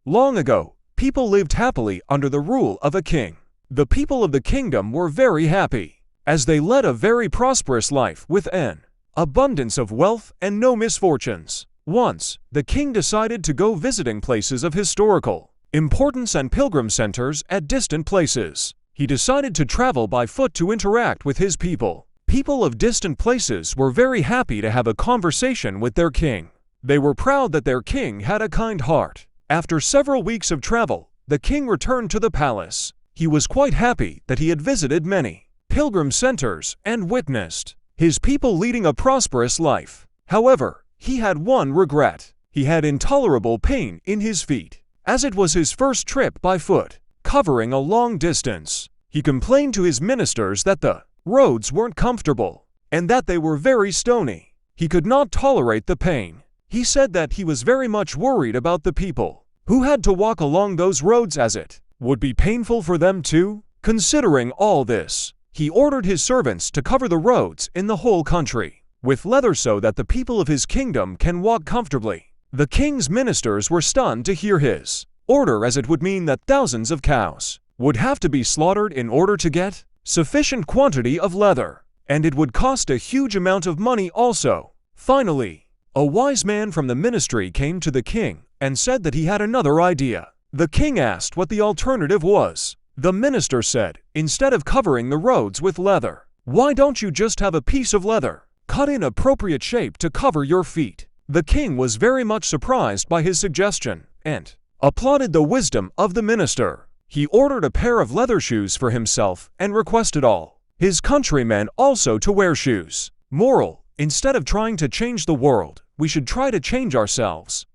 Long ago, people lived happily under the rule of a king. The people of the kingdom were very happy, as they led a very prosperous life with an abundance of wealth and no misfortunes. Once, the king decided to go visiting places of historical importance and pilgrim centers at distant places. He decided to travel by foot to interact with his people. People of distant places were very happy to have a conversation with their king. They were proud that their king had a kind heart. After several weeks of travel, the king returned to the palace. He was quite happy that he had visited many pilgrim centers and witnessed his people leading a prosperous life. However, he had one regret. He had intolerable pain in his feet, as it was his first trip by foot, covering a long distance. He complained to his ministers that the roads weren't comfortable and that they were very stony. He could not tolerate the pain. He said that he was very much worried about the people who had to walk along those roads, as it would be painful for them too. Considering all this, he ordered his servants to cover the roads in the whole country with leather so that the people of his kingdom can walk comfortably. The king's ministers were stunned to hear his order, as it would mean that thousands of cows would have to be slaughtered in order to get sufficient quantity of leather, and it would cost a huge amount of money also. Finally, a wise man from the ministry came to the king and said that he had another idea. The king asked what the alternative was. The minister said, instead of covering the roads with leather, why don't you just have a piece of leather cut in appropriate shape to cover your feet? The king was very much surprised by his suggestion and applauded the wisdom of the minister. He ordered a pair of leather shoes for himself and requested all his countrymen also to wear shoes. Moral: instead of trying to change the world, we should try to change ourselves.